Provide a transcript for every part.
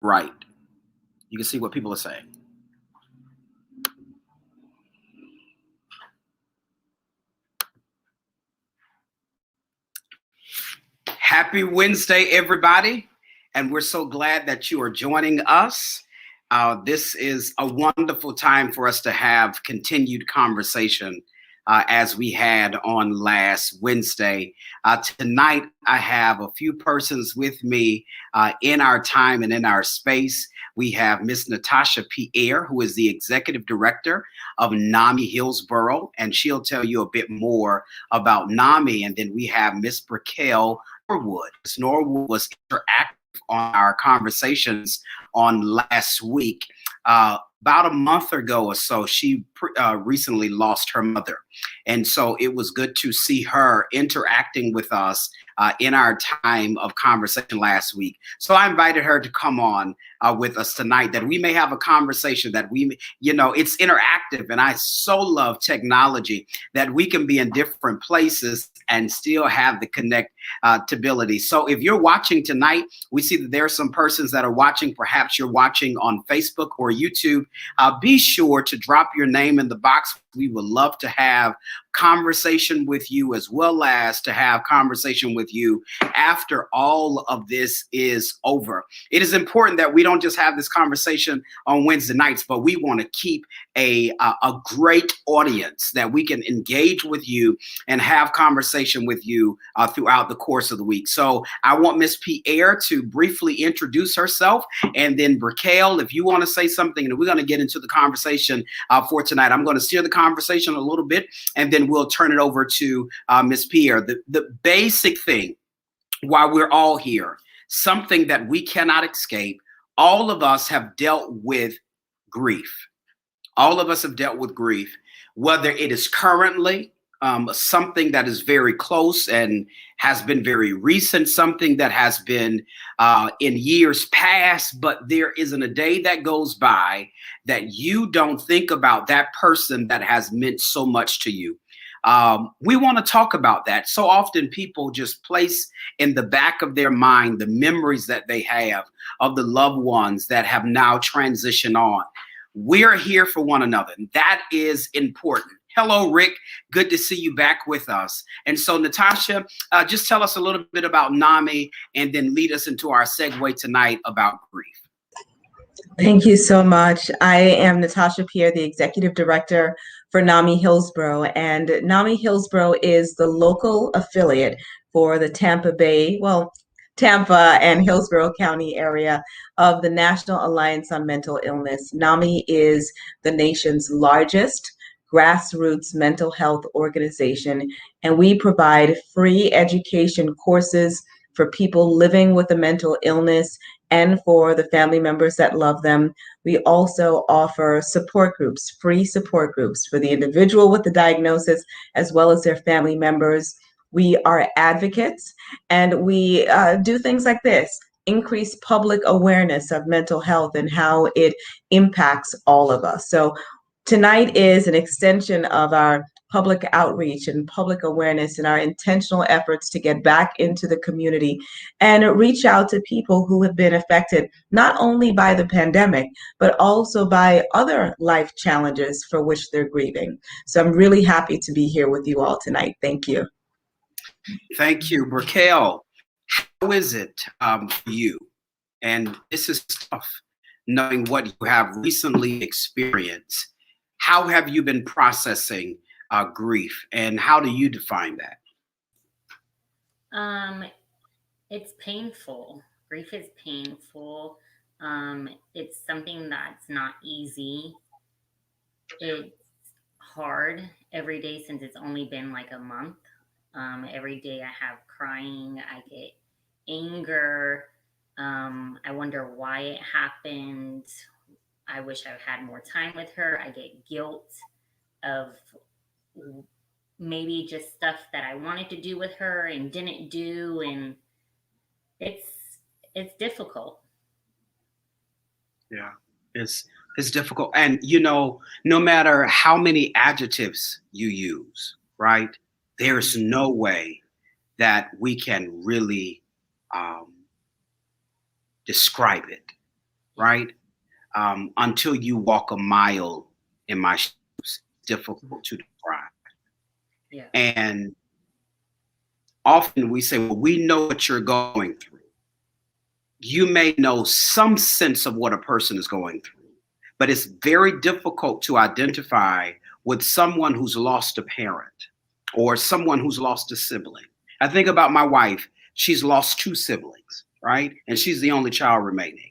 Right. You can see what people are saying. Happy Wednesday, everybody. And we're so glad that you are joining us. This is a wonderful time for us to have continued conversation as we had on last Wednesday. Tonight, I have a few persons with me in our time and in our space. We have Miss Natasha Pierre, who is the executive director of Nami Hillsborough, and she'll tell you a bit more about Nami. And then we have Miss Brickell Norwood. Miss Norwood was interactive on our conversations on last week. About a month ago or so, she recently lost her mother. And so it was good to see her interacting with us in our time of conversation last week. So I invited her to come on with us tonight, that we may have a conversation that it's interactive. And I so love technology that we can be in different places and still have the connectability. So if you're watching tonight, we see that there are some persons that are watching. Perhaps you're watching on Facebook or YouTube. Be sure to drop your name in the box. We would love to have conversation with you, as well as to have conversation with you after all of this is over. It is important that we don't just have this conversation on Wednesday nights, but we want to keep a great audience that we can engage with you and have conversation with you throughout the course of the week. So I want Miss Pierre to briefly introduce herself, and then Brickell, if you want to say something, and we're going to get into the conversation for tonight. I'm going to steer the conversation a little bit, and then we'll turn it over to Miss Pierre. The basic thing, while we're all here, something that we cannot escape, all of us have dealt with grief. All of us have dealt with grief, whether it is currently something that is very close and has been very recent, something that has been in years past, but there isn't a day that goes by that you don't think about that person that has meant so much to you. We want to talk about that. So often people just place in the back of their mind the memories that they have of the loved ones that have now transitioned on. We're here for one another, and that is important. Hello, Rick. Good to see you back with us. And so, Natasha, just tell us a little bit about Nami, and then lead us into our segue tonight about grief. Thank you so much. I am Natasha Pierre, the executive director for Nami Hillsborough. And Nami Hillsborough is the local affiliate for the Tampa and Hillsborough County area of the National Alliance on Mental Illness. Nami is the nation's largest grassroots mental health organization, and we provide free education courses for people living with a mental illness and for the family members that love them. We also offer support groups, free support groups for the individual with the diagnosis, as well as their family members. We are advocates, and we do things like this: increase public awareness of mental health and how it impacts all of us. So tonight is an extension of our public outreach and public awareness and our intentional efforts to get back into the community and reach out to people who have been affected not only by the pandemic, but also by other life challenges for which they're grieving. So I'm really happy to be here with you all tonight. Thank you. Thank you, Brickell. How is it for you? And this is tough, knowing what you have recently experienced. How have you been processing grief, and how do you define that? It's painful. Grief is painful. It's something that's not easy. It's hard every day since it's only been like a month. Every day I have crying, I get anger. I wonder why it happened. I wish I had more time with her. I get guilt of maybe just stuff that I wanted to do with her and didn't do, and it's difficult. Yeah, it's difficult. And no matter how many adjectives you use, right, there's no way that we can really describe it. right? Until you walk a mile in my shoes. It's difficult to describe. Yeah. And often we say, well, we know what you're going through. You may know some sense of what a person is going through, but it's very difficult to identify with someone who's lost a parent or someone who's lost a sibling. I think about my wife. She's lost 2 siblings, right? And she's the only child remaining.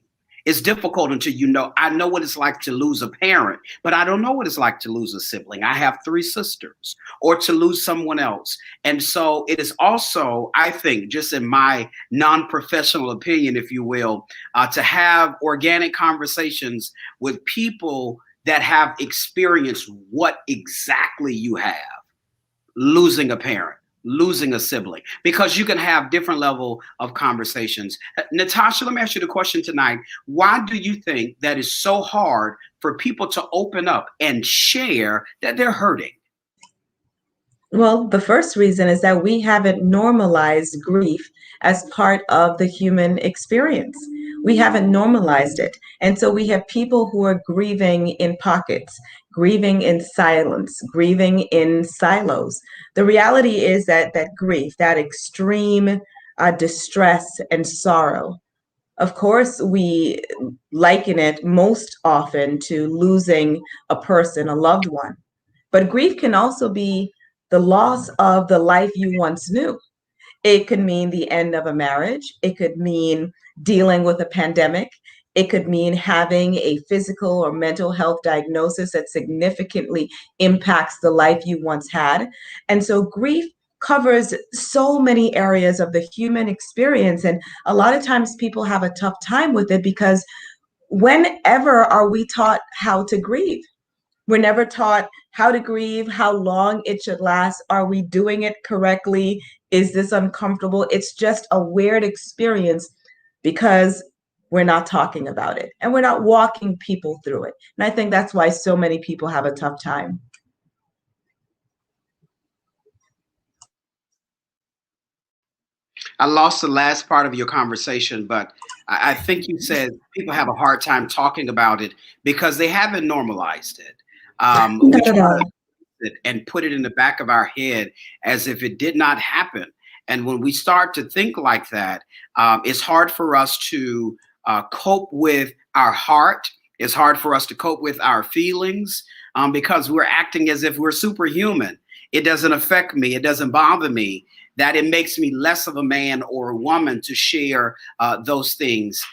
It's difficult until you know. I know what it's like to lose a parent, but I don't know what it's like to lose a sibling. I have 3 sisters, or to lose someone else. And so it is also, I think, just in my non-professional opinion, if you will, to have organic conversations with people that have experienced what exactly you have, losing a parent, losing a sibling, because you can have different level of conversations. Natasha, let me ask you the question tonight. Why do you think that is so hard for people to open up and share that they're hurting? Well, the first reason is that we haven't normalized grief as part of the human experience. We haven't normalized it. And so we have people who are grieving in pockets, grieving in silence, grieving in silos. The reality is that grief, that extreme distress and sorrow, of course, we liken it most often to losing a person, a loved one. But grief can also be the loss of the life you once knew. It could mean the end of a marriage. It could mean dealing with a pandemic. It could mean having a physical or mental health diagnosis that significantly impacts the life you once had. And so grief covers so many areas of the human experience. And a lot of times people have a tough time with it because whenever are we taught how to grieve? We're never taught how to grieve, how long it should last. Are we doing it correctly? Is this uncomfortable? It's just a weird experience because we're not talking about it and we're not walking people through it. And I think that's why so many people have a tough time. I lost the last part of your conversation, but I think you said people have a hard time talking about it because they haven't normalized it. We Not at try all. to it and put it in the back of our head as if it did not happen. And when we start to think like that, it's hard for us to cope with our heart. It's hard for us to cope with our feelings because we're acting as if we're superhuman. It doesn't affect me. It doesn't bother me. That it makes me less of a man or a woman to share those things.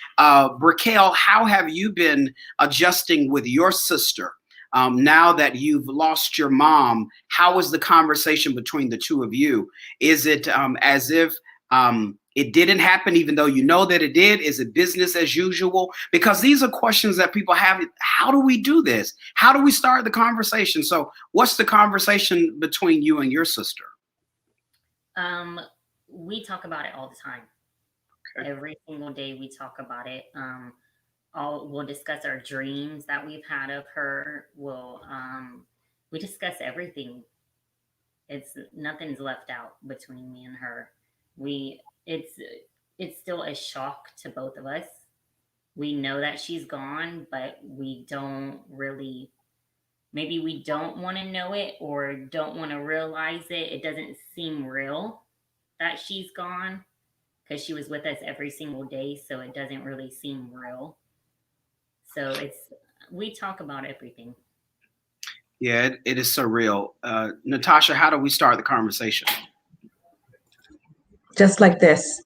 Brickell, how have you been adjusting with your sister? Now that you've lost your mom, how is the conversation between the two of you? Is it as if it didn't happen, even though you know that it did? Is it business as usual? Because these are questions that people have. How do we do this? How do we start the conversation? So what's the conversation between you and your sister? We talk about it all the time. Okay. Every single day we talk about it. We'll discuss our dreams that we've had of her. We discuss everything. Nothing's left out between me and her. It's still a shock to both of us. We know that she's gone, but we don't really, maybe we don't want to know it or don't want to realize it. It doesn't seem real that she's gone because she was with us every single day. So it doesn't really seem real. So we talk about everything. Yeah, it is surreal. Natasha, how do we start the conversation? Just like this,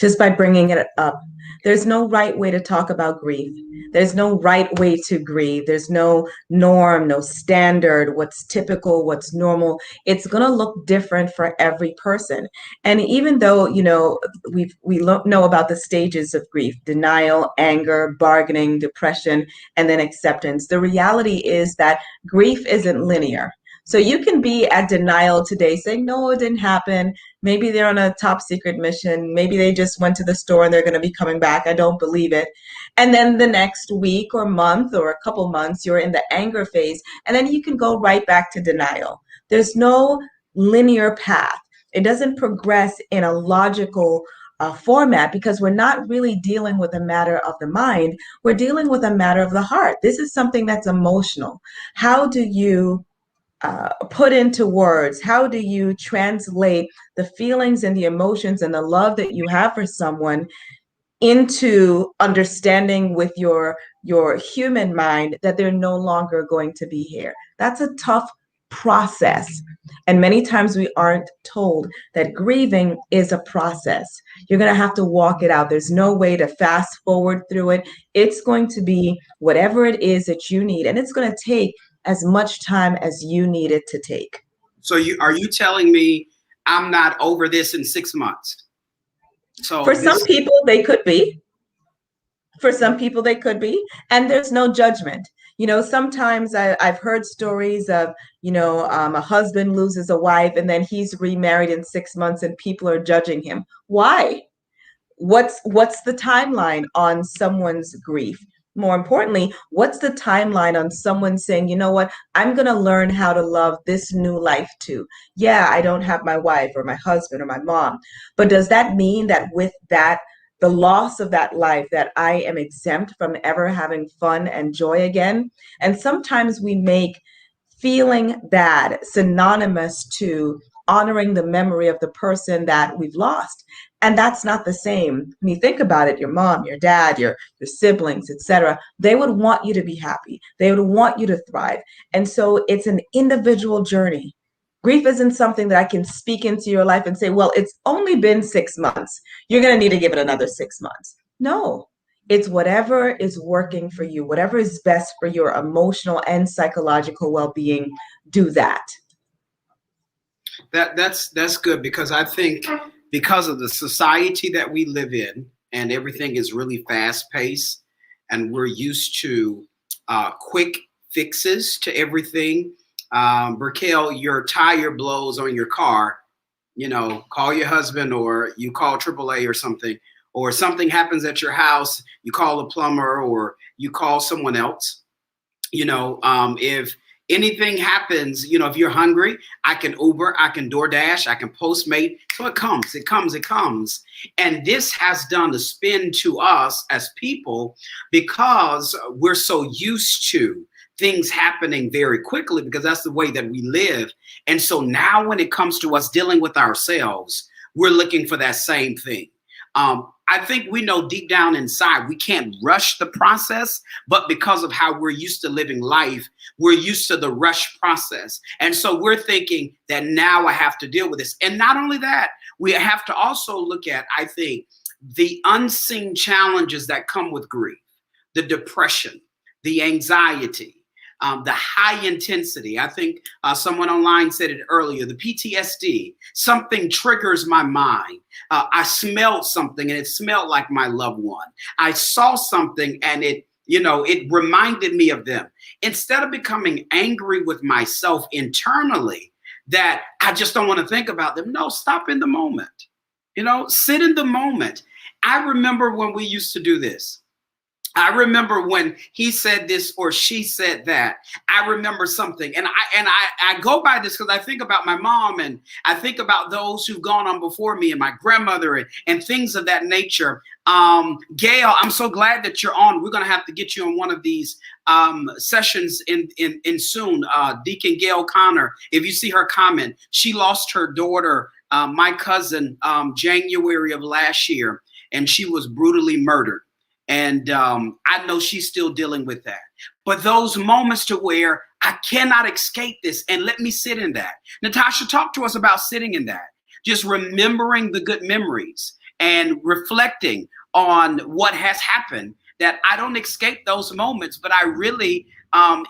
just by bringing it up. There's no right way to talk about grief. There's no right way to grieve. There's no norm, no standard, what's typical, what's normal. It's going to look different for every person. And even though, we know about the stages of grief: denial, anger, bargaining, depression, and then acceptance. The reality is that grief isn't linear. So you can be at denial today saying, no, it didn't happen. Maybe they're on a top secret mission. Maybe they just went to the store and they're going to be coming back. I don't believe it. And then the next week or month or a couple months, you're in the anger phase. And then you can go right back to denial. There's no linear path. It doesn't progress in a logical format, because we're not really dealing with a matter of the mind. We're dealing with a matter of the heart. This is something that's emotional. How do you put into words? How do you translate the feelings and the emotions and the love that you have for someone into understanding with your human mind that they're no longer going to be here? That's a tough process. And many times we aren't told that grieving is a process. You're going to have to walk it out. There's no way to fast forward through it. It's going to be whatever it is that you need, and it's going to take as much time as you need it to take. So are you telling me I'm not over this in 6 months? So for some people, they could be. For some people, they could be. And there's no judgment. Sometimes I've heard stories of, a husband loses a wife and then he's remarried in 6 months and people are judging him. Why? What's the timeline on someone's grief? More importantly, what's the timeline on someone saying, you know what, I'm going to learn how to love this new life too? Yeah, I don't have my wife or my husband or my mom. But does that mean that with that, the loss of that life, that I am exempt from ever having fun and joy again? And sometimes we make feeling bad synonymous to honoring the memory of the person that we've lost. And that's not the same. When you think about it, your mom, your dad, your siblings, etc., they would want you to be happy. They would want you to thrive. And so it's an individual journey. Grief isn't something that I can speak into your life and say, well, it's only been 6 months. You're going to need to give it another 6 months. No, it's whatever is working for you, whatever is best for your emotional and psychological well-being, do that. That's good, because I think because of the society that we live in and everything is really fast paced and we're used to quick fixes to everything. Burkell, your tire blows on your car, call your husband, or you call AAA or something happens at your house, you call a plumber or you call someone else. If anything happens, if you're hungry, I can Uber, I can DoorDash, I can Postmate. So it comes. And this has done a spin to us as people because we're so used to things happening very quickly, because that's the way that we live. And so now when it comes to us dealing with ourselves, we're looking for that same thing. I think we know deep down inside we can't rush the process, but because of how we're used to living life, we're used to the rush process. And so we're thinking that now I have to deal with this. And not only that, we have to also look at, I think, the unseen challenges that come with grief, the depression, the anxiety, the high intensity. I think someone online said it earlier, the PTSD, something triggers my mind. I smelled something and it smelled like my loved one. I saw something and it reminded me of them. Instead of becoming angry with myself internally that I just don't want to think about them. No, stop in the moment. Sit in the moment. I remember when we used to do this. I remember when he said this or she said that. I remember something. And I go by this because I think about my mom and I think about those who've gone on before me and my grandmother and things of that nature. Gail, I'm so glad that you're on. We're going to have to get you on one of these sessions in soon. Deacon Gail Connor, if you see her comment, she lost her daughter, my cousin, January of last year, and she was brutally murdered. And I know she's still dealing with that. But those moments to where I cannot escape this and let me sit in that. Natasha, talk to us about sitting in that. Just remembering the good memories and reflecting on what has happened, that I don't escape those moments, but I really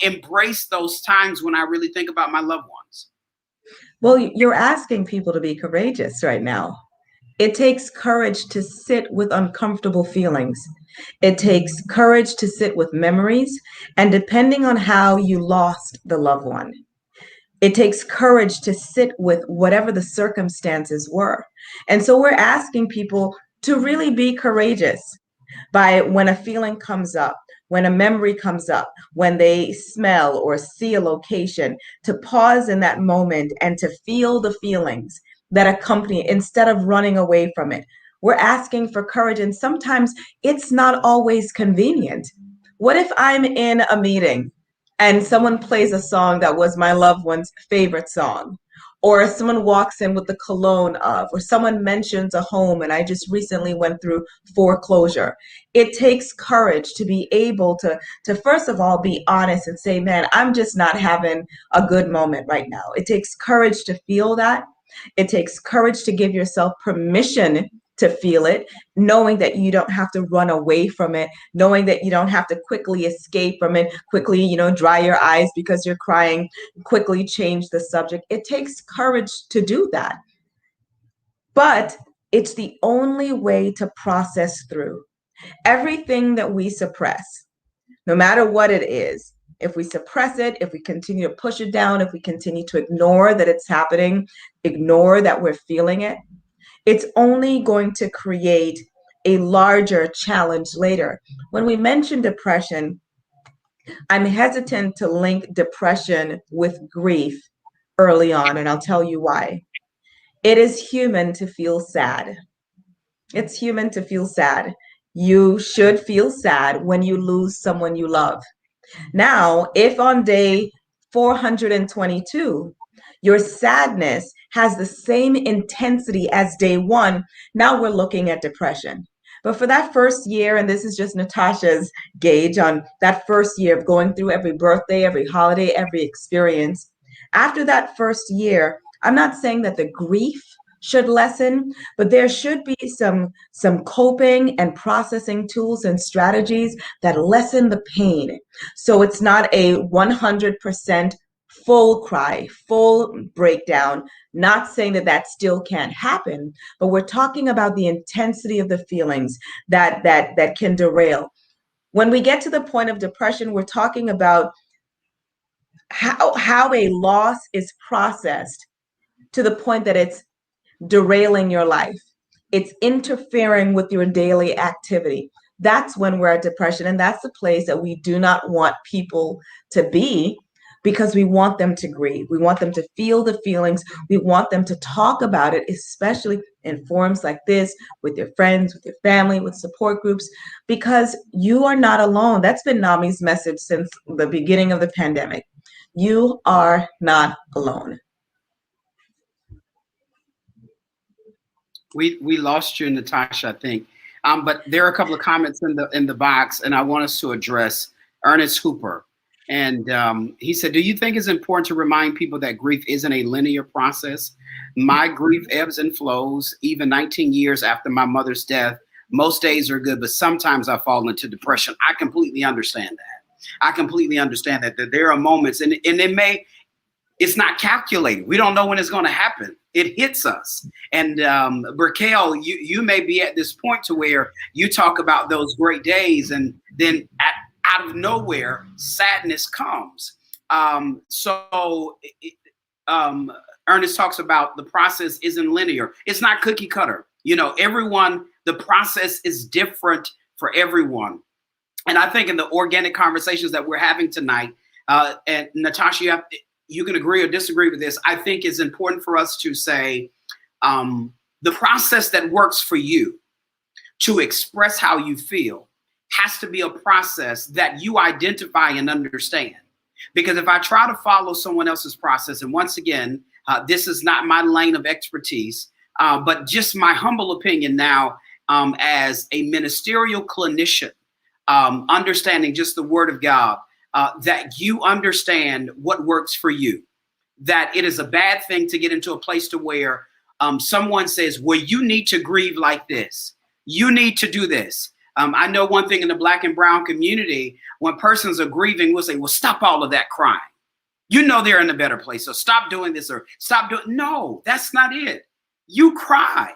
embrace those times when I really think about my loved ones. Well, you're asking people to be courageous right now. It takes courage to sit with uncomfortable feelings. It takes courage to sit with memories, and depending on how you lost the loved one, it takes courage to sit with whatever the circumstances were. And so we're asking people to really be courageous by when a feeling comes up, when a memory comes up, when they smell or see a location, to pause in that moment and to feel the feelings that accompany it instead of running away from it. We're asking for courage, and sometimes it's not always convenient. What if I'm in a meeting and someone plays a song that was my loved one's favorite song? Or someone walks in with the cologne of, or someone mentions a home, and I just recently went through foreclosure. It takes courage to be able to first of all be honest and say, man, I'm just not having a good moment right now. It takes courage to feel that. It takes courage to give yourself permission to feel it, knowing that you don't have to run away from it, knowing that you don't have to quickly escape from it, quickly, dry your eyes because you're crying, quickly change the subject. It takes courage to do that. But it's the only way to process through everything that we suppress, no matter what it is. If we suppress it, if we continue to push it down, if we continue to ignore that it's happening, ignore that we're feeling it, it's only going to create a larger challenge later. When we mention depression, I'm hesitant to link depression with grief early on, and I'll tell you why. It is human to feel sad. It's human to feel sad. You should feel sad when you lose someone you love. Now, if on day 422, your sadness has the same intensity as day one, now we're looking at depression. But for that first year, and this is just Natasha's gauge on that first year of going through every birthday, every holiday, every experience, after that first year, I'm not saying that the grief should lessen, but there should be some coping and processing tools and strategies that lessen the pain. So it's not a 100% full cry, full breakdown. Not saying that that still can't happen, but we're talking about the intensity of the feelings that can derail. When we get to the point of depression, we're talking about how a loss is processed to the point that it's derailing your life. It's interfering with your daily activity. That's when we're at depression. And that's the place that we do not want people to be, because we want them to grieve. We want them to feel the feelings. We want them to talk about it, especially in forums like this, with your friends, with your family, with support groups, because you are not alone. That's been Nami's message since the beginning of the pandemic. You are not alone. We lost you, Natasha, I think. But there are a couple of comments in the box, and I want us to address Ernest Hooper. And he said, do you think it's important to remind people that grief isn't a linear process? My grief ebbs and flows. Even 19 years after my mother's death, most days are good, but sometimes I fall into depression. I completely understand that. I completely understand that there are moments, and it's not calculated. We don't know when it's going to happen. It hits us. And Berkel, you may be at this point to where you talk about those great days, and then out of nowhere, sadness comes. Ernest talks about the process isn't linear. It's not cookie cutter. The process is different for everyone. And I think in the organic conversations that we're having tonight, and Natasha, you can agree or disagree with this. I think it's important for us to say the process that works for you to express how you feel has to be a process that you identify and understand. Because if I try to follow someone else's process, and once again, this is not my lane of expertise, but just my humble opinion now as a ministerial clinician, understanding just the word of God, that you understand what works for you, that it is a bad thing to get into a place to where someone says, well, you need to grieve like this. You need to do this. I know one thing in the Black and brown community, when persons are grieving, we'll say, well, stop all of that crying. They're in a better place. So stop doing this or stop doing. No, that's not it. You cry.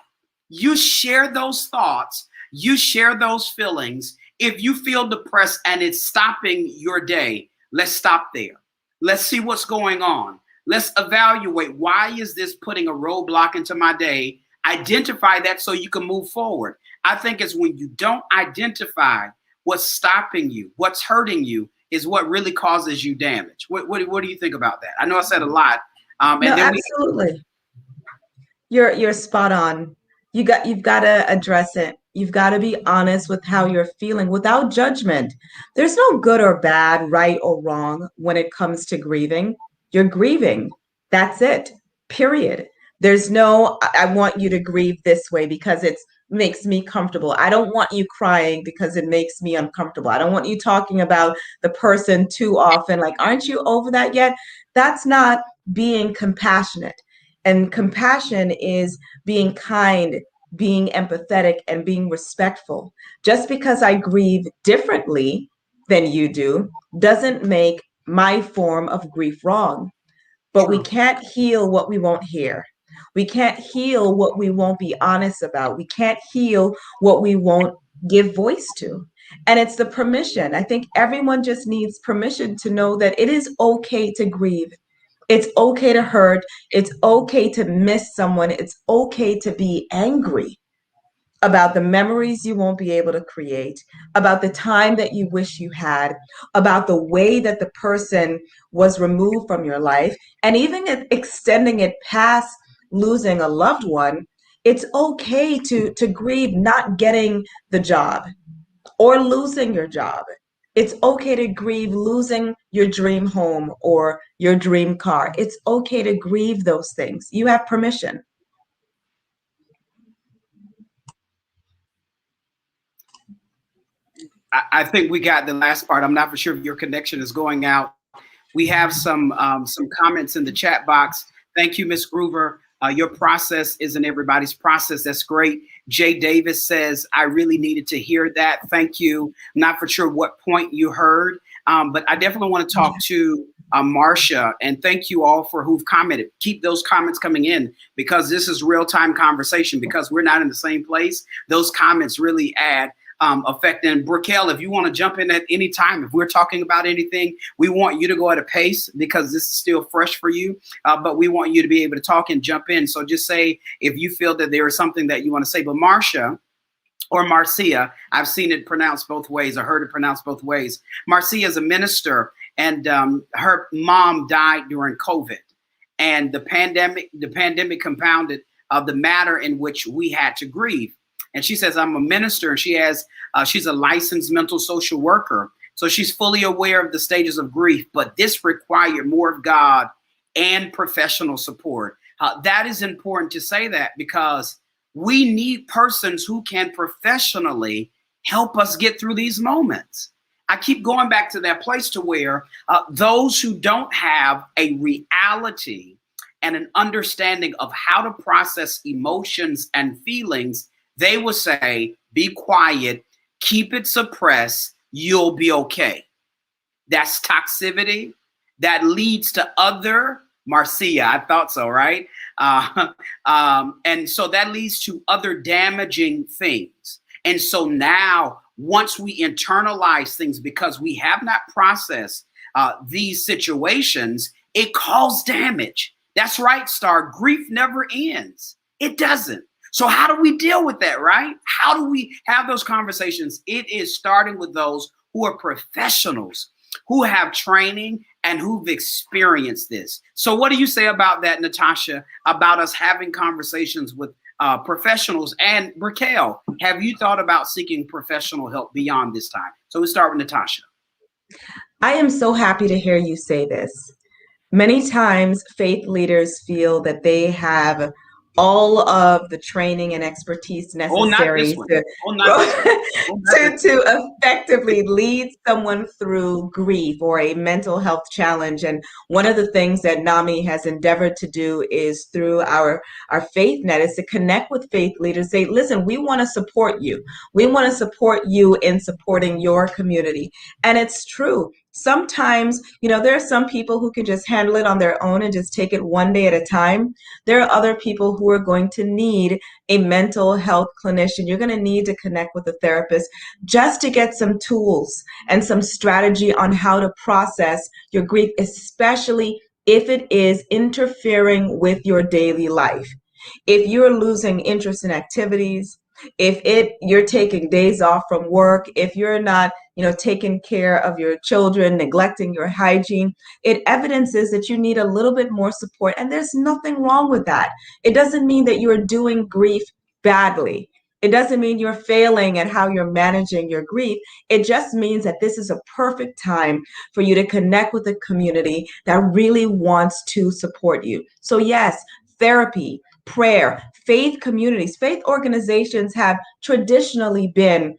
You share those thoughts. You share those feelings. If you feel depressed and it's stopping your day, let's stop there. Let's see what's going on. Let's evaluate, why is this putting a roadblock into my day? Identify that so you can move forward. I think it's when you don't identify what's stopping you, what's hurting you, is what really causes you damage. What do you think about that? I know I said a lot. No, absolutely. You're spot on. You've got to address it. You've got to be honest with how you're feeling without judgment. There's no good or bad, right or wrong when it comes to grieving. You're grieving. That's it. Period. There's no, I want you to grieve this way because it makes me comfortable. I don't want you crying because it makes me uncomfortable. I don't want you talking about the person too often. Like, aren't you over that yet? That's not being compassionate. And compassion is being kind, being empathetic, and being respectful. Just because I grieve differently than you do doesn't make my form of grief wrong. But we True. can't heal what we won't hear. We can't heal what we won't be honest about. We can't heal what we won't give voice to. And it's the permission. I think everyone just needs permission to know that it is okay to grieve. It's okay to hurt. It's okay to miss someone. It's okay to be angry about the memories you won't be able to create, about the time that you wish you had, about the way that the person was removed from your life, and even extending it past losing a loved one. It's okay to grieve not getting the job or losing your job. It's okay to grieve losing your dream home or your dream car. It's okay to grieve those things. You have permission. I think we got the last part. I'm not for sure if your connection is going out. We have some comments in the chat box. Thank you, Miss Groover. Your process isn't everybody's process. That's great. Jay Davis says, I really needed to hear that. Thank you. I'm not for sure what point you heard, but I definitely want to talk to Marcia, and thank you all for who've commented. Keep those comments coming in because this is real-time conversation because we're not in the same place. Those comments really add effect. And Brickell, if you want to jump in at any time, if we're talking about anything, we want you to go at a pace because this is still fresh for you, but we want you to be able to talk and jump in. So just say if you feel that there is something that you want to say. But Marcia or Marcia, I've seen it pronounced both ways. I heard it pronounced both ways. Marcia is a minister, and her mom died during COVID, and the pandemic compounded the matter in which we had to grieve. And she says, I'm a minister, and she's a licensed mental social worker. So she's fully aware of the stages of grief, but this required more of God and professional support. That is important to say that because we need persons who can professionally help us get through these moments. I keep going back to that place to where those who don't have a reality and an understanding of how to process emotions and feelings, they will say, be quiet, keep it suppressed, you'll be okay. That's toxicity. That leads to other, Marcia, I thought so, right? And so that leads to other damaging things. And so now, once we internalize things because we have not processed these situations, it causes damage. That's right, Star. Grief never ends. It doesn't. So how do we deal with that, right? How do we have those conversations? It is starting with those who are professionals, who have training and who've experienced this. So what do you say about that, Natasha, about us having conversations with professionals? And Brickell, have you thought about seeking professional help beyond this time? So we start with Natasha. I am so happy to hear you say this. Many times faith leaders feel that they have all of the training and expertise necessary to effectively lead someone through grief or a mental health challenge. And one of the things that Nami has endeavored to do is through our faith net is to connect with faith leaders, say, listen, we want to support you. We want to support you in supporting your community. And it's true. Sometimes, there are some people who can just handle it on their own and just take it one day at a time. There are other people who are going to need a mental health clinician. You're going to need to connect with a therapist just to get some tools and some strategy on how to process your grief, especially if it is interfering with your daily life. If you're losing interest in activities, if you're taking days off from work, if you're not taking care of your children, neglecting your hygiene, it evidences that you need a little bit more support. And there's nothing wrong with that. It doesn't mean that you're doing grief badly. It doesn't mean you're failing at how you're managing your grief. It just means that this is a perfect time for you to connect with a community that really wants to support you. So yes, therapy, prayer, faith communities, faith organizations have traditionally been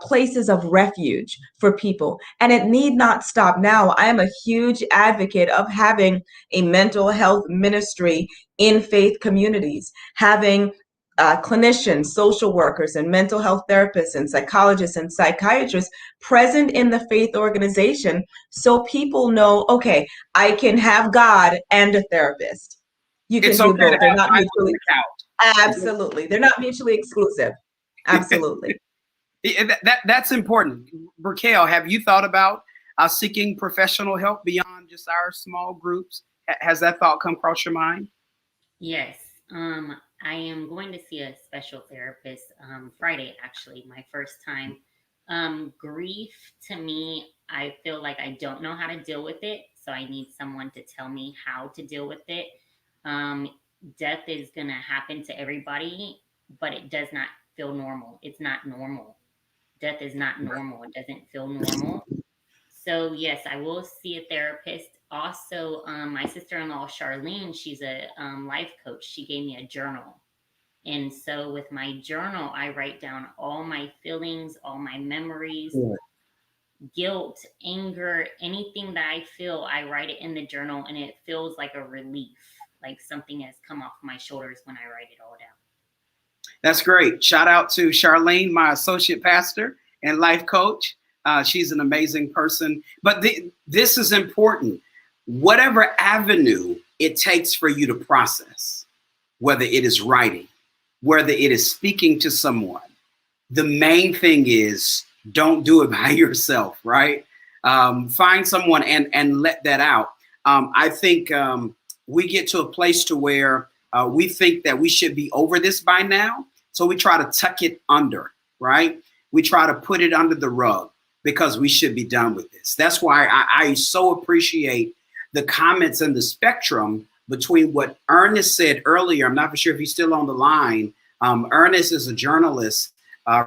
places of refuge for people, and it need not stop now. I am a huge advocate of having a mental health ministry in faith communities, having clinicians, social workers, and mental health therapists, and psychologists and psychiatrists present in the faith organization so people know, okay, I can have God and a therapist. You can It's do okay to both. They're have not Bible on mutually, the couch. absolutely. They're not mutually exclusive. Absolutely. That's important. Raquel, have you thought about seeking professional help beyond just our small groups? Has that thought come across your mind? Yes. I am going to see a special therapist Friday, actually, my first time. Grief, to me, I feel like I don't know how to deal with it. So I need someone to tell me how to deal with it. Death is going to happen to everybody, but it does not feel normal. It's not normal. Death is not normal. It doesn't feel normal. So yes, I will see a therapist. Also, my sister-in-law Charlene, she's a life coach. She gave me a journal, and so with my journal, I write down all my feelings, all my memories, guilt, anger, anything that I feel. I write it in the journal, and it feels like a relief, like something has come off my shoulders when I write it all down. That's great. Shout out to Charlene, my associate pastor and life coach. She's an amazing person. But this is important. Whatever avenue it takes for you to process, whether it is writing, whether it is speaking to someone, the main thing is don't do it by yourself, right? Find someone and let that out. I think we get to a place to where we think that we should be over this by now. So we try to tuck it under, right? We try to put it under the rug because we should be done with this. That's why I so appreciate the comments and the spectrum between what Ernest said earlier. I'm not for sure if he's still on the line. Ernest is a journalist,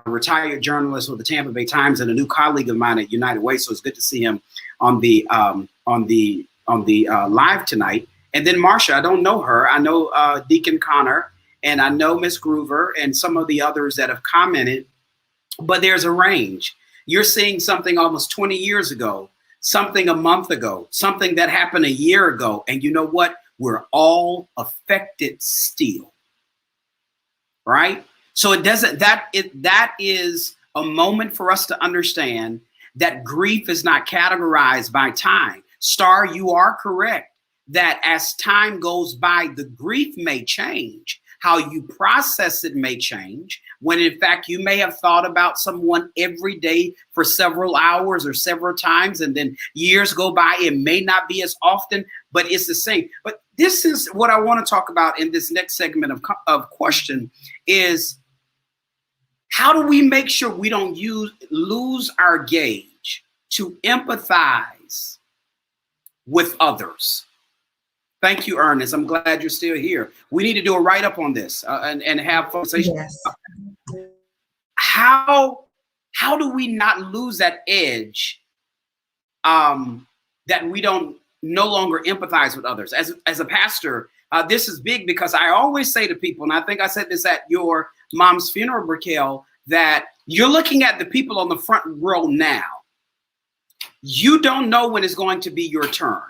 retired journalist with the Tampa Bay Times and a new colleague of mine at United Way. So it's good to see him on the live tonight. And then Marsha, I don't know her. I know Deacon Connor, and I know Miss Groover and some of the others that have commented, but there's a range. You're seeing something almost 20 years ago, something a month ago, something that happened a year ago. And you know what? We're all affected still, right? So that is a moment for us to understand that grief is not categorized by time. Star, you are correct that as time goes by, the grief may change. How you process it may change, when in fact you may have thought about someone every day for several hours or several times, and then years go by. It may not be as often, but it's the same. But this is what I want to talk about in this next segment of question is, how do we make sure we don't lose our gauge to empathize with others? Thank you, Ernest. I'm glad you're still here. We need to do a write-up on this and have conversation. Yes. How do we not lose that edge that we don't no longer empathize with others? As a pastor, this is big because I always say to people, and I think I said this at your mom's funeral, Raquel, that you're looking at the people on the front row now. You don't know when it's going to be your turn.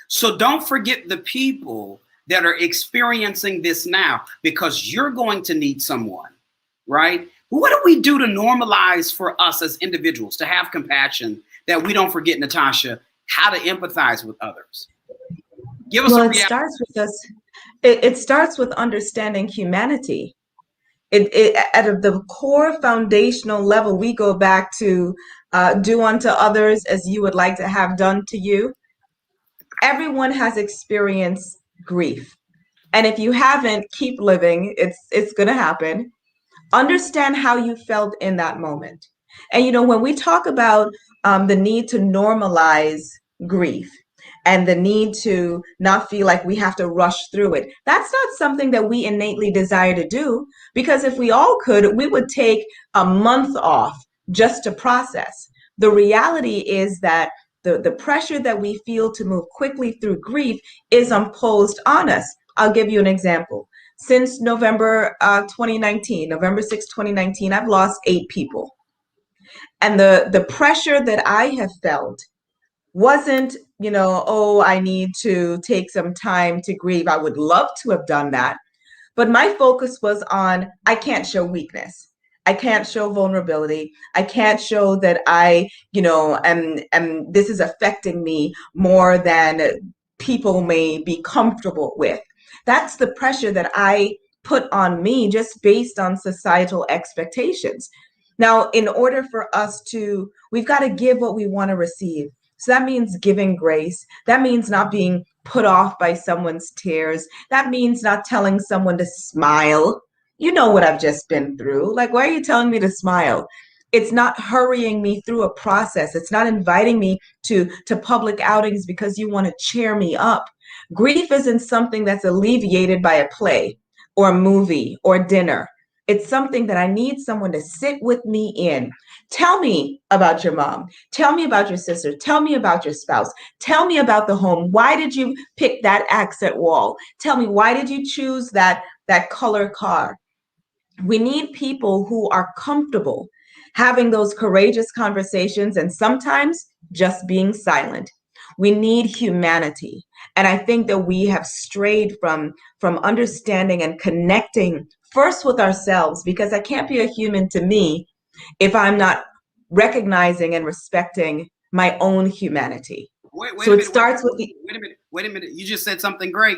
So don't forget the people that are experiencing this now, because you're going to need someone, right? What do we do to normalize for us as individuals to have compassion, that we don't forget, Natasha, how to empathize with others? Give us a reality. It starts with understanding humanity. At the core foundational level, we go back to do unto others as you would like to have done to you. Everyone has experienced grief. And if you haven't, keep living. It's going to happen. Understand how you felt in that moment. And, when we talk about the need to normalize grief, and the need to not feel like we have to rush through it. That's not something that we innately desire to do, because if we all could, we would take a month off just to process. The reality is that the pressure that we feel to move quickly through grief is imposed on us. I'll give you an example. Since November 2019, November 6, 2019, I've lost 8 people. And the pressure that I have felt wasn't, oh, I need to take some time to grieve. I would love to have done that. But my focus was on, I can't show weakness. I can't show vulnerability. I can't show that I, am this is affecting me more than people may be comfortable with. That's the pressure that I put on me just based on societal expectations. Now, in order for us we've got to give what we want to receive. So that means giving grace. That means not being put off by someone's tears. That means not telling someone to smile. You know what I've just been through. Like, why are you telling me to smile? It's not hurrying me through a process. It's not inviting me to public outings because you want to cheer me up. Grief isn't something that's alleviated by a play or a movie or dinner. It's something that I need someone to sit with me in. Tell me about your mom. Tell me about your sister. Tell me about your spouse. Tell me about the home. Why did you pick that accent wall? Tell me, why did you choose that color car? We need people who are comfortable having those courageous conversations and sometimes just being silent. We need humanity. And I think that we have strayed from understanding and connecting first with ourselves, because I can't be a human to me if I'm not recognizing and respecting my own humanity. Wait a minute. You just said something great.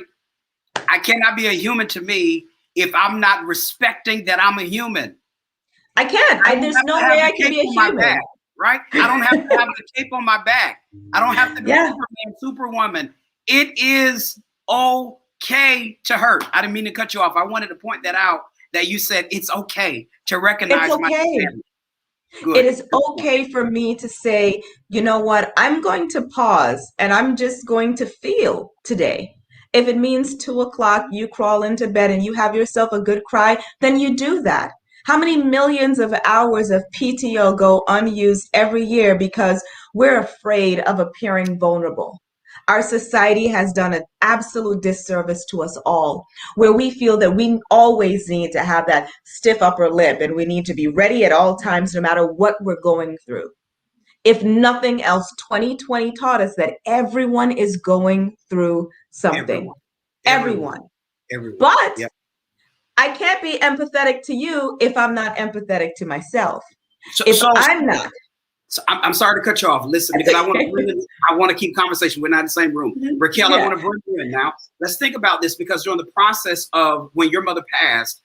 I cannot be a human to me if I'm not respecting that I'm a human. I can't. There's no way I can be a human. Back, right? I don't have to have the cape on my back. I don't have to be Superman, Superwoman. It is okay to hurt. I didn't mean to cut you off. I wanted to point that out, that you said it's okay to recognize my family. Good. It is okay for me to say, you know what, I'm going to pause and I'm just going to feel today. If it means 2 o'clock, you crawl into bed and you have yourself a good cry, then you do that. How many millions of hours of PTO go unused every year because we're afraid of appearing vulnerable? Our society has done an absolute disservice to us all, where we feel that we always need to have that stiff upper lip and we need to be ready at all times, no matter what we're going through. If nothing else, 2020 taught us that everyone is going through something. Everyone. But I can't be empathetic to you if I'm not empathetic to myself. I'm not. So I'm sorry to cut you off. Listen, because I want to keep conversation. We're not in the same room. Raquel, I want to bring you in now. Let's think about this, because during the process of when your mother passed,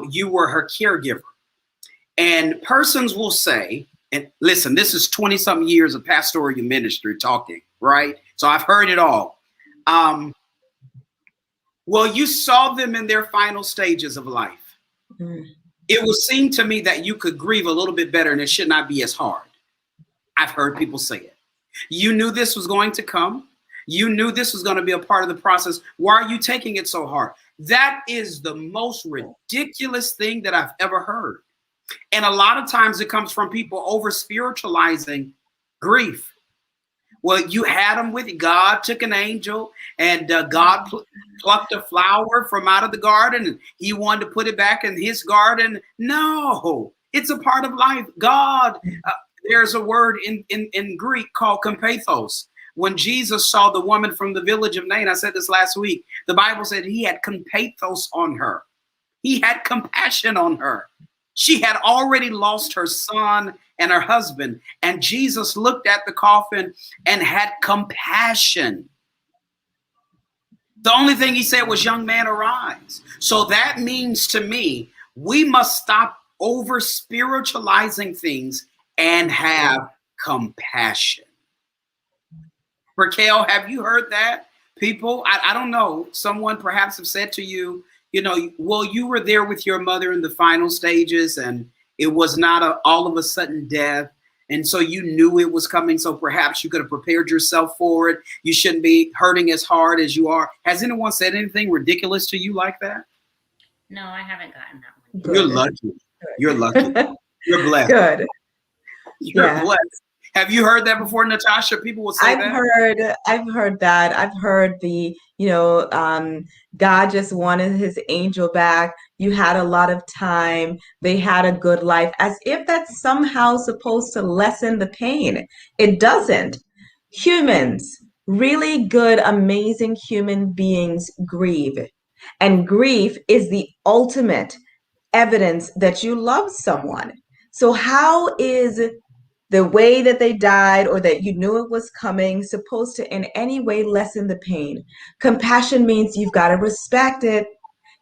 you were her caregiver. And persons will say, and listen, this is 20-something years of pastoral ministry talking, right? So I've heard it all. Well, you saw them in their final stages of life. It would seem to me that you could grieve a little bit better and it should not be as hard. I've heard people say it. You knew this was going to come. You knew this was going to be a part of the process. Why are you taking it so hard? That is the most ridiculous thing that I've ever heard. And a lot of times it comes from people over spiritualizing grief. Well, you had them with you. God took an angel and God plucked a flower from out of the garden and he wanted to put it back in his garden. No, it's a part of life. God, there's a word in Greek called compathos. When Jesus saw the woman from the village of Nain, I said this last week, the Bible said he had compathos on her. He had compassion on her. She had already lost her son and her husband. And Jesus looked at the coffin and had compassion. The only thing he said was, young man, arise. So that means to me, we must stop over spiritualizing things and have compassion. Raquel, have you heard that? People, I don't know, someone perhaps have said to you, you know, well, you were there with your mother in the final stages and it was not all of a sudden death. And so you knew it was coming. So perhaps you could have prepared yourself for it. You shouldn't be hurting as hard as you are. Has anyone said anything ridiculous to you like that? No, I haven't gotten that one. Good. You're lucky. Good. You're lucky. You're blessed. Good. You're blessed. Have you heard that before, Natasha? People will say I've heard that. I've heard the, God just wanted his angel back. You had a lot of time. They had a good life, as if that's somehow supposed to lessen the pain. It doesn't. Humans, really good, amazing human beings grieve. And grief is the ultimate evidence that you love someone. So how is the way that they died or that you knew it was coming supposed to in any way lessen the pain? Compassion means you've got to respect it.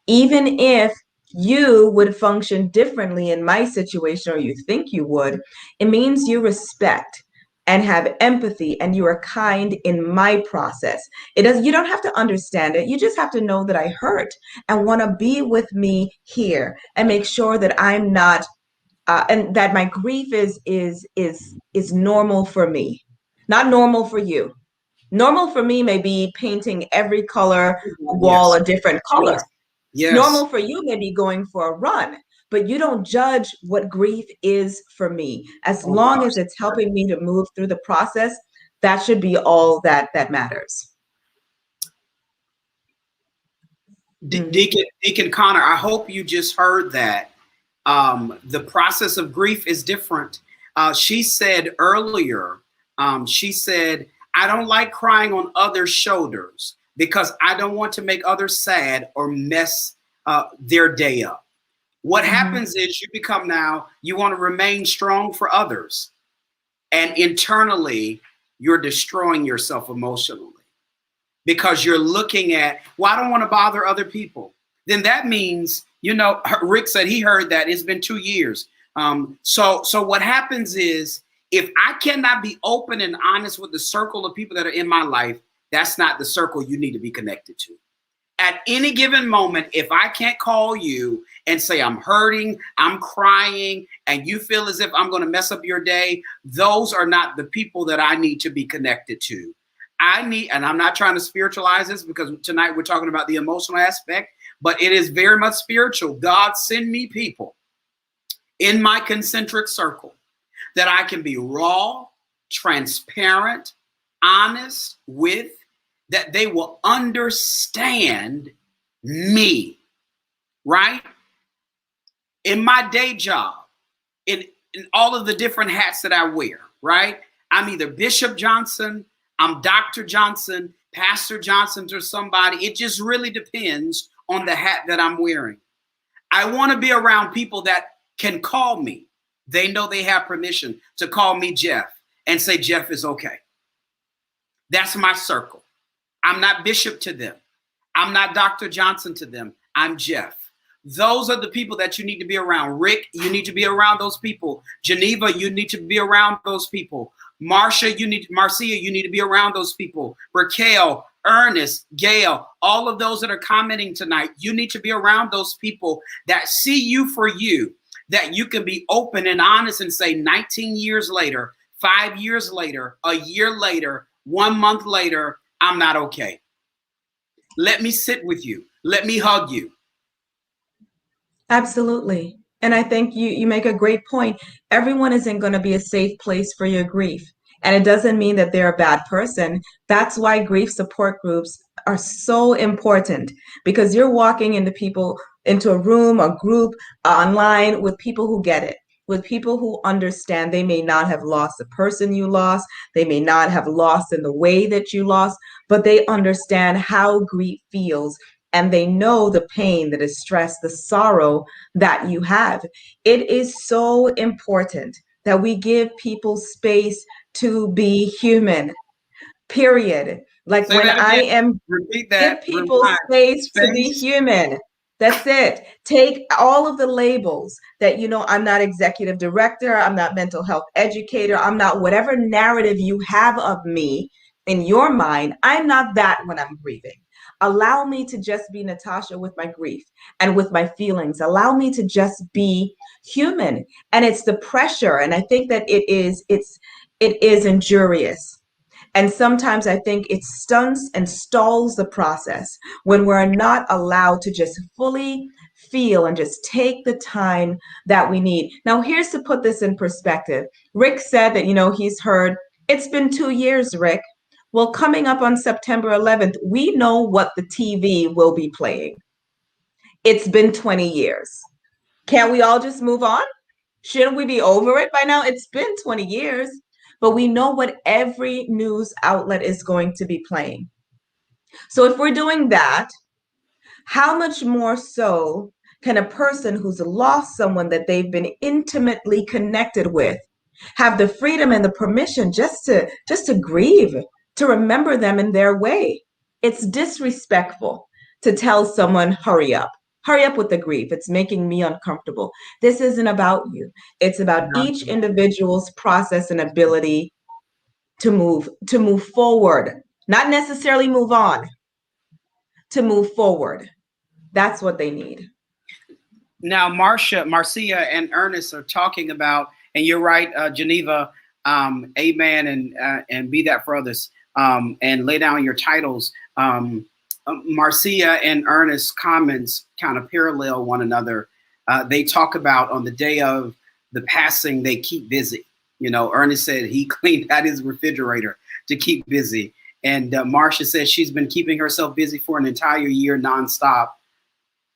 Even if you would function differently in my situation, or you think you would, it means you respect and have empathy and you are kind in my process. You don't have to understand it. You just have to know that I hurt and want to be with me here and make sure that I'm not and that my grief is normal for me, not normal for you. Normal for me may be painting every color wall a different color. Yes. Normal for you may be going for a run, but you don't judge what grief is for me. As long as it's helping me to move through the process, that should be all that matters. Deacon Connor, I hope you just heard that. The process of grief is different. She said earlier, I don't like crying on others' shoulders because I don't want to make others sad or mess their day up. What happens is you want to remain strong for others. And internally, you're destroying yourself emotionally because you're looking at, well, I don't want to bother other people. Then that means, Rick said he heard that it's been 2 years. So what happens is, if I cannot be open and honest with the circle of people that are in my life, that's not the circle you need to be connected to. At any given moment, if I can't call you and say I'm hurting, I'm crying, and you feel as if I'm going to mess up your day, those are not the people that I need to be connected to. And I'm not trying to spiritualize this because tonight we're talking about the emotional aspect, but it is very much spiritual. God, send me people in my concentric circle that I can be raw, transparent, honest with, that they will understand me, right? In my day job, in all of the different hats that I wear, right? I'm either Bishop Johnson, I'm Dr. Johnson, Pastor Johnson, or somebody. It just really depends on the hat that I'm wearing. I want to be around people that can call me. They know they have permission to call me Jeff and say, Jeff is okay. That's my circle. I'm not Bishop to them. I'm not Dr. Johnson to them. I'm Jeff. Those are the people that you need to be around. Rick, you need to be around those people. Geneva, you need to be around those people. Marcia, you need to be around those people. Raquel, Ernest, Gail, all of those that are commenting tonight, you need to be around those people that see you for you, that you can be open and honest and say 19 years later, 5 years later, a year later, 1 month later, I'm not okay. Let me sit with you. Let me hug you. Absolutely. And I think you make a great point. Everyone isn't going to be a safe place for your grief. And it doesn't mean that they're a bad person. That's why grief support groups are so important, because you're walking into a room, a group, online with people who get it, with people who understand. They may not have lost the person you lost. They may not have lost in the way that you lost, but they understand how grief feels. And they know the pain, the distress, the sorrow that you have. It is so important that we give people space to be human, period. Like when I am, give people space to be human. That's it. Take all of the labels that, I'm not executive director, I'm not mental health educator, I'm not whatever narrative you have of me in your mind. I'm not that when I'm grieving. Allow me to just be Natasha with my grief and with my feelings. Allow me to just be human. And it's the pressure. And I think that it is injurious. And sometimes I think it stunts and stalls the process when we're not allowed to just fully feel and just take the time that we need. Now, here's to put this in perspective. Rick said that, he's heard, it's been 2 years, Rick. Well, coming up on September 11th, we know what the TV will be playing. It's been 20 years. Can't we all just move on? Shouldn't we be over it by now? It's been 20 years. But we know what every news outlet is going to be playing. So if we're doing that, how much more so can a person who's lost someone that they've been intimately connected with have the freedom and the permission just to grieve, to remember them in their way? It's disrespectful to tell someone, hurry up with the grief. It's making me uncomfortable. This isn't about you. It's about each individual's process and ability to move forward, not necessarily move on, to move forward. That's what they need. Now, Marcia and Ernest are talking about, and you're right, Geneva, amen, and be that for others, and lay down your titles. Marcia and Ernest's comments kind of parallel one another. They talk about on the day of the passing, they keep busy. Ernest said he cleaned out his refrigerator to keep busy. And Marcia says she's been keeping herself busy for an entire year nonstop.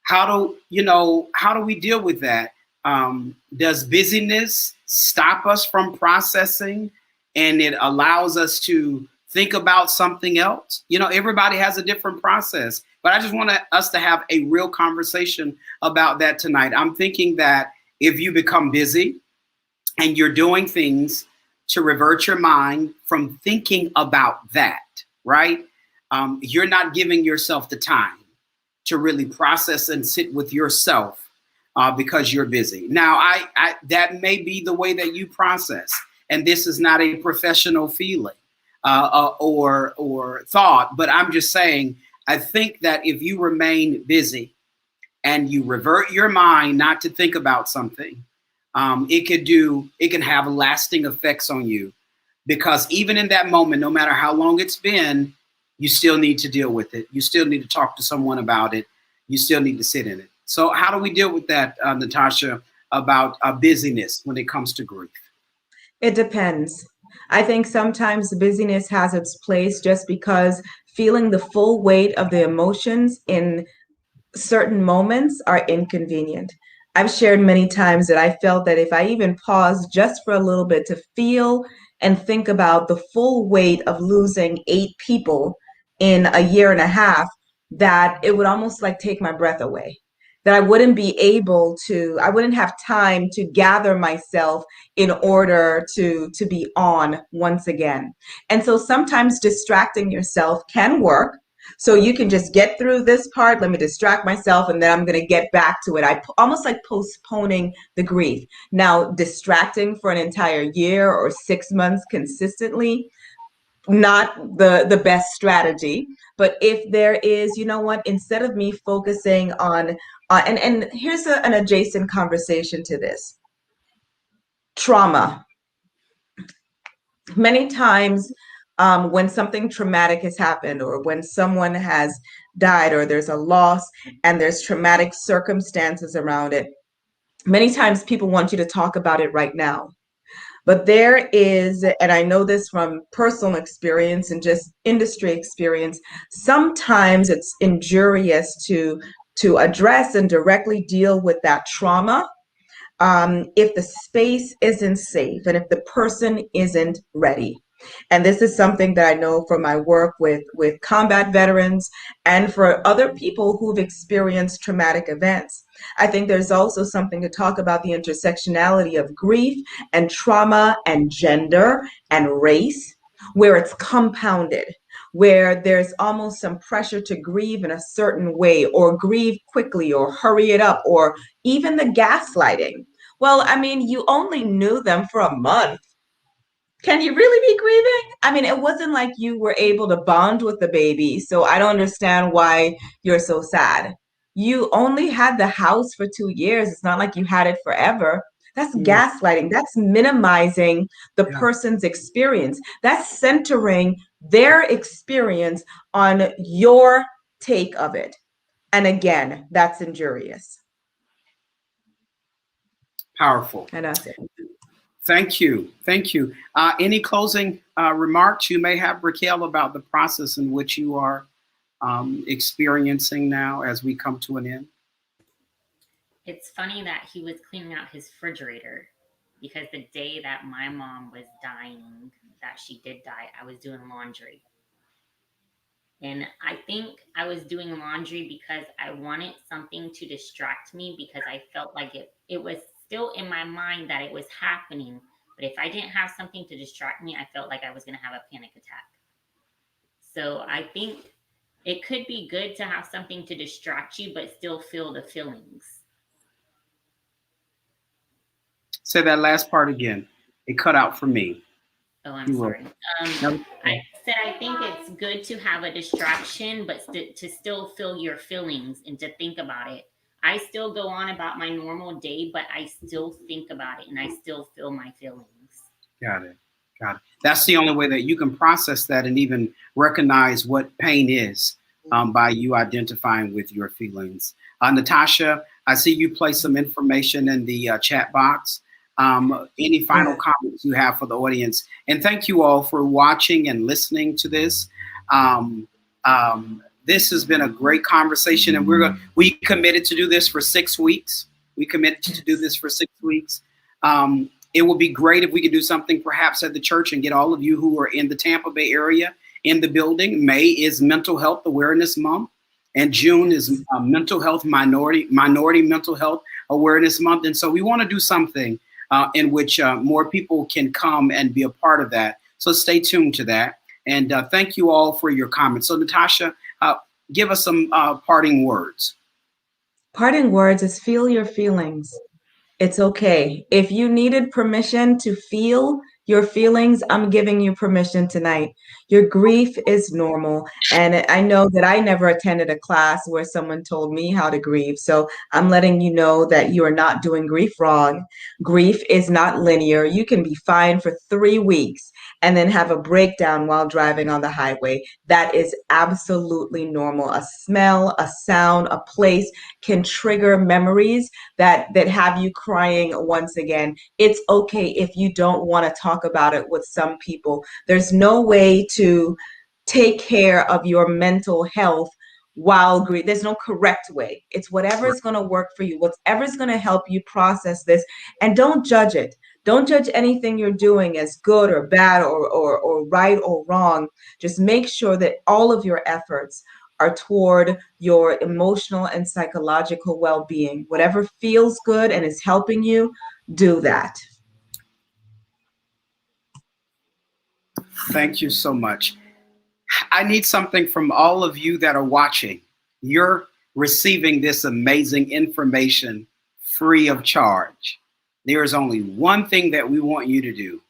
How do we deal with that? Does busyness stop us from processing, and it allows us to think about something else? Everybody has a different process, but I just want us to have a real conversation about that tonight. I'm thinking that if you become busy and you're doing things to revert your mind from thinking about that, right? You're not giving yourself the time to really process and sit with yourself because you're busy. Now, I that may be the way that you process, and this is not a professional feeling or thought, but I'm just saying, I think that if you remain busy and you revert your mind not to think about something, it can have lasting effects on you, because even in that moment, no matter how long it's been, you still need to deal with it. You still need to talk to someone about it. You still need to sit in it. So how do we deal with that, Natasha, about busyness when it comes to grief? It depends. I think sometimes busyness has its place just because feeling the full weight of the emotions in certain moments are inconvenient. I've shared many times that I felt that if I even paused just for a little bit to feel and think about the full weight of losing 8 people in a year and a half, that it would almost like take my breath away. That I wouldn't have time to gather myself in order to be on once again. And so sometimes distracting yourself can work. So you can just get through this part, let me distract myself, and then I'm going to get back to it. I almost like postponing the grief. Now, distracting for an entire year or 6 months consistently, not the best strategy. But if there is, instead of me focusing on, and here's an adjacent conversation to this. Trauma. Many times, when something traumatic has happened, or when someone has died, or there's a loss and there's traumatic circumstances around it, many times people want you to talk about it right now. But there is, and I know this from personal experience and just industry experience, sometimes it's injurious to address and directly deal with that trauma if the space isn't safe and if the person isn't ready. And this is something that I know from my work with combat veterans and for other people who've experienced traumatic events. I think there's also something to talk about the intersectionality of grief and trauma and gender and race, where it's compounded, where there's almost some pressure to grieve in a certain way, or grieve quickly, or hurry it up, or even the gaslighting. Well, I mean, you only knew them for a month. Can you really be grieving? I mean, it wasn't like you were able to bond with the baby, so I don't understand why you're so sad. You only had the house for 2 years. It's not like you had it forever. That's Mm, gaslighting. That's minimizing the yeah, person's experience. That's centering their experience on your take of it. And again, that's injurious. powerful. And that's it. Thank you. Thank you. Any closing remarks you may have, Raquel, about the process in which you are experiencing now as we come to an end? It's funny that he was cleaning out his refrigerator because the day that my mom was dying, that she did die, I was doing laundry. And I think I was doing laundry because I wanted something to distract me because I felt like it was still in my mind that it was happening. But if I didn't have something to distract me, I felt like I was going to have a panic attack. So I think it could be good to have something to distract you, but still feel the feelings. Say that last part again. It cut out for me. Oh, I'm You will. sorry. I said I think it's good to have a distraction, but to still feel your feelings and to think about it. I still go on about my normal day, but I still think about it and I still feel my feelings. Got it. Got it. That's the only way that you can process that and even recognize what pain is, by you identifying with your feelings. Natasha, I see you place some information in the chat box. Any final comments you have for the audience? And thank you all for watching and listening to this. This has been a great conversation, and we committed to do this for 6 weeks. We committed to do this for 6 weeks. It would be great if we could do something perhaps at the church and get all of you who are in the Tampa Bay area in the building. May is Mental Health Awareness Month, and June is Mental Health Minority Mental Health Awareness Month. And so we want to do something in which more people can come and be a part of that. So stay tuned to that. And thank you all for your comments. So Natasha, give us some parting words. Parting words is feel your feelings. It's okay. If you needed permission to feel your feelings, I'm giving you permission tonight. Your grief is normal. And I know that I never attended a class where someone told me how to grieve. So I'm letting you know that you are not doing grief wrong. Grief is not linear. You can be fine for 3 weeks and then have a breakdown while driving on the highway. That is absolutely normal. A smell, a sound, a place can trigger memories that have you crying once again. It's okay if you don't want to talk about it with some people. There's no way to take care of your mental health while grieving. There's no correct way. It's whatever is going to work for you, whatever is going to help you process this, and don't judge it. Don't judge anything you're doing as good or bad or right or wrong. Just make sure that all of your efforts are toward your emotional and psychological well-being. Whatever feels good and is helping you, do that. Thank you so much. I need something from all of you that are watching. You're receiving this amazing information free of charge. There is only one thing that we want you to do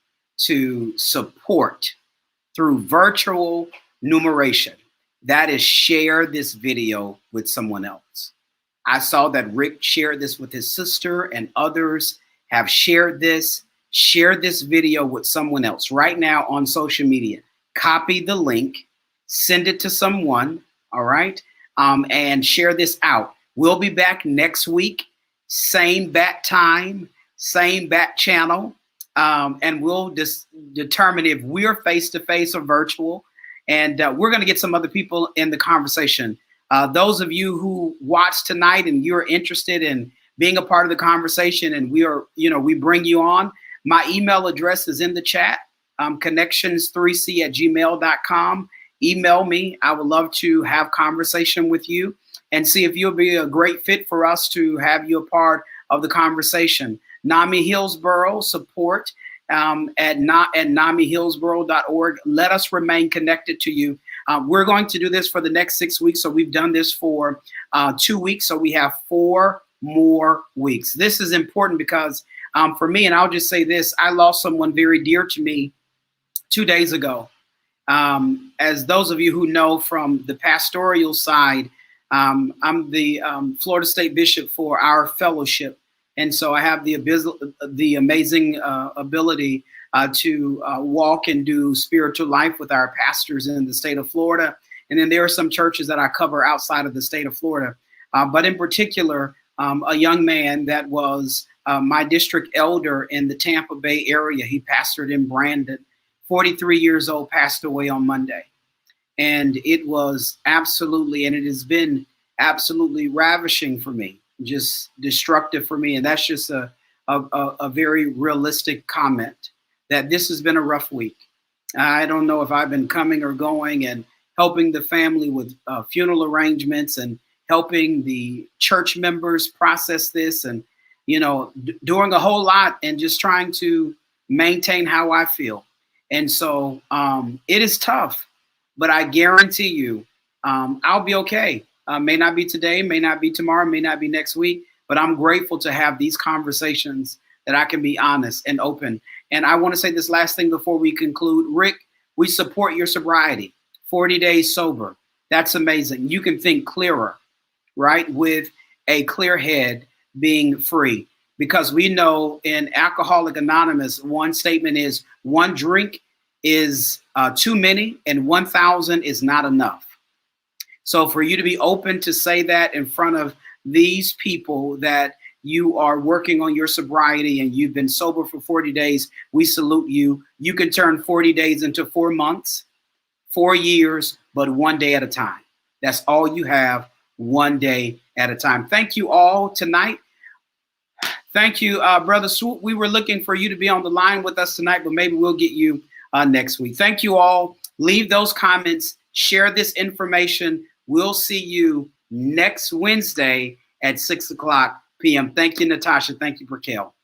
to support through virtual numeration. That is share this video with someone else. I saw that Rick shared this with his sister and others have shared this. Share this video with someone else right now on social media. Copy the link, send it to someone, all right? And share this out. We'll be back next week, same bat time, same bat channel, and we'll determine if we're face-to-face or virtual. And we're going to get some other people in the conversation. Those of you who watched tonight and you're interested in being a part of the conversation, and we bring you on. My email address is in the chat, connections3c@gmail.com. Email me. I would love to have conversation with you and see if you'll be a great fit for us to have you a part of the conversation. Nami Hillsborough support at namihillsborough.org. Let us remain connected to you. We're going to do this for the next 6 weeks. So we've done this for 2 weeks. So we have 4 more weeks. This is important because for me, and I'll just say this, I lost someone very dear to me 2 days ago. As those of you who know from the pastoral side, I'm the Florida State Bishop for our fellowship. And so I have the amazing ability to walk and do spiritual life with our pastors in the state of Florida. And then there are some churches that I cover outside of the state of Florida. But in particular, a young man that was my district elder in the Tampa Bay area. He pastored in Brandon, 43 years old, passed away on Monday. And it was absolutely, and it has been absolutely ravishing for me, just destructive for me. And that's just a very realistic comment that this has been a rough week. I don't know if I've been coming or going and helping the family with funeral arrangements and helping the church members process this and, doing a whole lot and just trying to maintain how I feel. And so it is tough, but I guarantee you I'll be okay. May not be today, may not be tomorrow, may not be next week, but I'm grateful to have these conversations that I can be honest and open. And I want to say this last thing before we conclude. Rick, we support your sobriety, 40 days sober. That's amazing. You can think clearer, right? With a clear head, being free. Because we know in Alcoholic Anonymous, one statement is one drink is too many and 1,000 is not enough. So for you to be open to say that in front of these people that you are working on your sobriety and you've been sober for 40 days, we salute you. You can turn 40 days into 4 months, 4 years, but one day at a time. That's all you have, one day at a time. Thank you all tonight. Thank you, Brother Swoop. We were looking for you to be on the line with us tonight, but maybe we'll get you next week. Thank you all. Leave those comments. Share this information. We'll see you next Wednesday at 6 o'clock p.m. Thank you, Natasha. Thank you, Raquel.